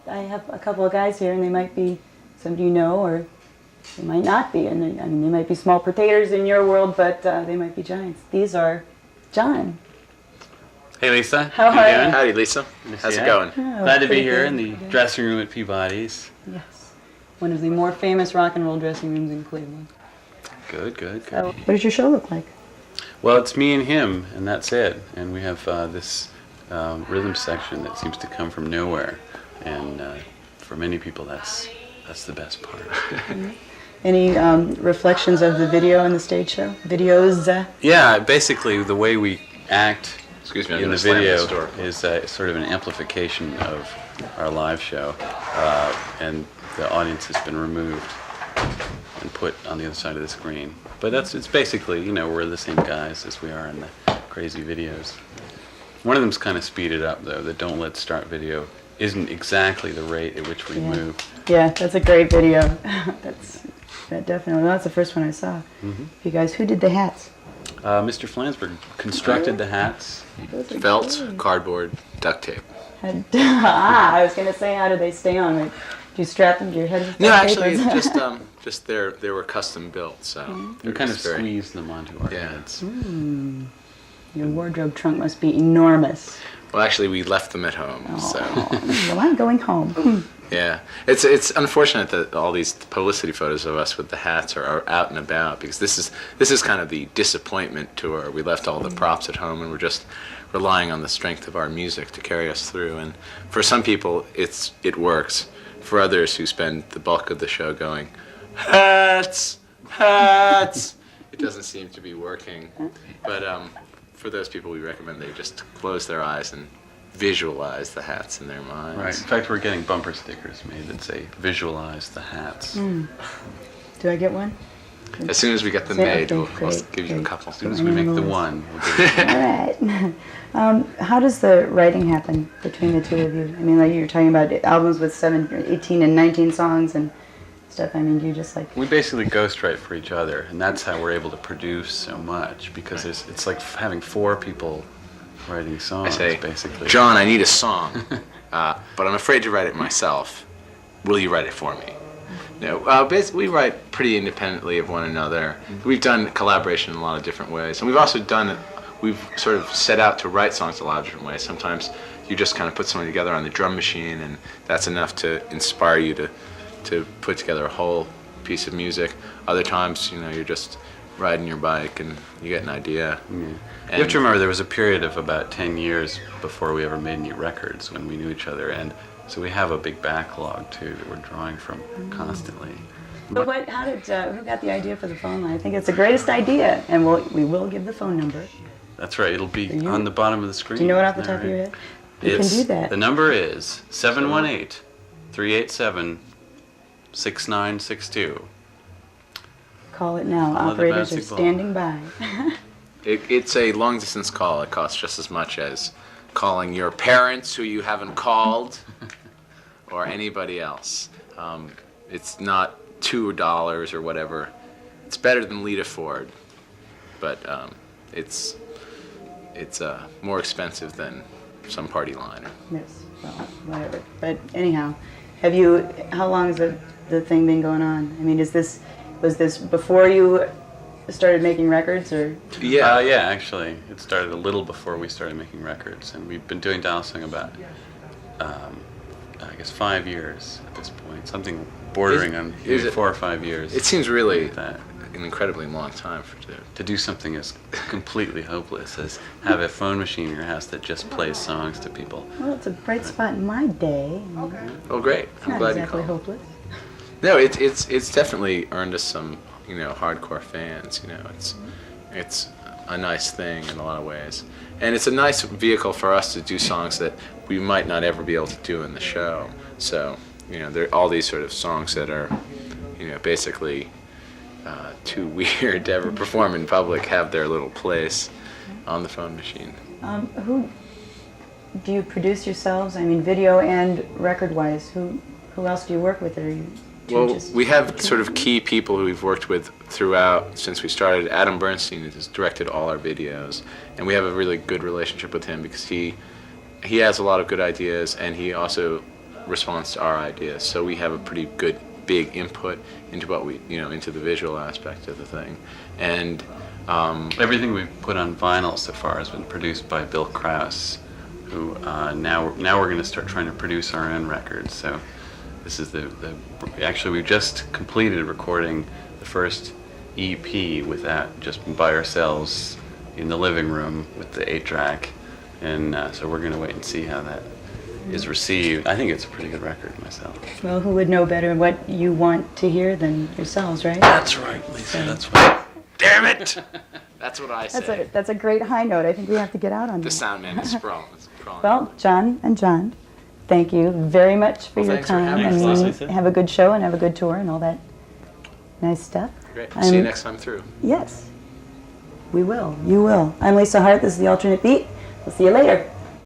I have a couple of guys here, and they might be somebody you know, or they might not be. And they might be small potatoes in your world, but they might be giants. These are John. Hey Lisa, how are you? Howdy Lisa, how's it going? Oh, glad to be here good. in the dressing room at Peabody's. Yes, one of the more famous rock and roll dressing rooms in Cleveland. Good. So, what does your show look like? Well, it's me and him, and that's it. And we have this rhythm section that seems to come from nowhere, and for many people, that's the best part. Any reflections of the video in the stage show? Videos? Yeah, basically the way we act. Excuse me, I'm in the gonna slam video this door. is sort of an amplification of our live show, and the audience has been removed and put on the other side of the screen. But it's basically, we're the same guys as we are in the crazy videos. One of them's kind of speeded up though. The Don't Let's Start video isn't exactly the rate at which we move. Yeah, that's a great video. That definitely. Well, that's the first one I saw. You guys, who did the hats? Mr. Flansburgh constructed the hats. Felt, cardboard, duct tape. I was going to say, how do they stay on? Like, do you strap them to your head? No, actually, just they were custom built, so We kind of squeezed them onto our heads. Your wardrobe trunk must be enormous. Well, actually, we left them at home, so. Well, I'm going home. Yeah, it's unfortunate that all these publicity photos of us with the hats are out and about, because this is kind of the disappointment tour. We left all the props at home and we're just relying on the strength of our music to carry us through. And for some people, it works. For others who spend the bulk of the show going, hats, hats, it doesn't seem to be working. But for those people, we recommend they just close their eyes and visualize the hats in their minds. Right. In fact, we're getting bumper stickers made that say "Visualize the hats." Do I get one? As soon as we get them made, we'll great, give you a couple. As soon as we make the one, we'll give you All right. How does the writing happen between the two of you? I mean, like you're talking about albums with 18 and 19 songs and stuff. I mean, do you just like... We basically ghostwrite for each other, and that's how we're able to produce so much, because it's like having four people writing songs, I say, basically. John, I need a song, but I'm afraid to write it myself. Will you write it for me? No, basically we write pretty independently of one another. We've done collaboration in a lot of different ways, and we've also we've sort of set out to write songs a lot of different ways. Sometimes you just kind of put something together on the drum machine, and that's enough to inspire you to put together a whole piece of music. Other times, you're just riding your bike and you get an idea. You have to remember there was a period of about 10 years before we ever made any records when we knew each other, and so we have a big backlog too that we're drawing from constantly. But who got the idea for the phone line? I think it's the greatest idea, and we will give the phone number. That's right, it'll be on the bottom of the screen. Do you know it off the top of your head? You can do that. The number is 718-387-6962. Call it now. Call Operators the are standing by. It's a long distance call. It costs just as much as calling your parents who you haven't called or anybody else. It's not $2 or whatever. It's better than Lita Ford, but it's more expensive than some party liner. Yes, well, whatever. But anyhow, how long has the thing been going on? I mean, was this before you started making records, or? Yeah. Yeah, actually, it started a little before we started making records, and we've been doing Dial Song about, I guess, 5 years at this point. Something bordering on 4 or 5 years. It seems really that. An incredibly long time to do something as completely hopeless as have a phone machine in your house that just plays songs to people. Well, it's a bright spot in my day. Okay. Oh, great! I'm glad exactly you called. Hopeless. No, it's definitely earned us some hardcore fans. It's a nice thing in a lot of ways, and it's a nice vehicle for us to do songs that we might not ever be able to do in the show. So there are all these sort of songs that are basically too weird to ever perform in public have their little place on the phone machine. Who do you produce yourselves? I mean, video and record-wise. Who else do you work with? Or are you we have sort of key people who we've worked with throughout since we started. Adam Bernstein has directed all our videos, and we have a really good relationship with him because he has a lot of good ideas, and he also response to our ideas. So we have a pretty good big input into what we, into the visual aspect of the thing. And Everything we've put on vinyl so far has been produced by Bill Krause, who now we're going to start trying to produce our own records. So this is actually we just completed recording the first EP with that, just by ourselves in the living room with the 8-track, and so we're going to wait and see how that is received. I think it's a pretty good record myself. Well, who would know better what you want to hear than yourselves, right? That's right, Lisa. That's right. Damn it! that's what I say. That's a great high note. I think we have to get out on The that. sound man is crawling. Well, John and John, thank you very much for your thanks for time, having us, and Lisa. have a good show and have a good tour and all that nice stuff. Great. See you next time through. Yes, we will. You will. I'm Lisa Hart. This is The Alternate Beat. We'll see you later.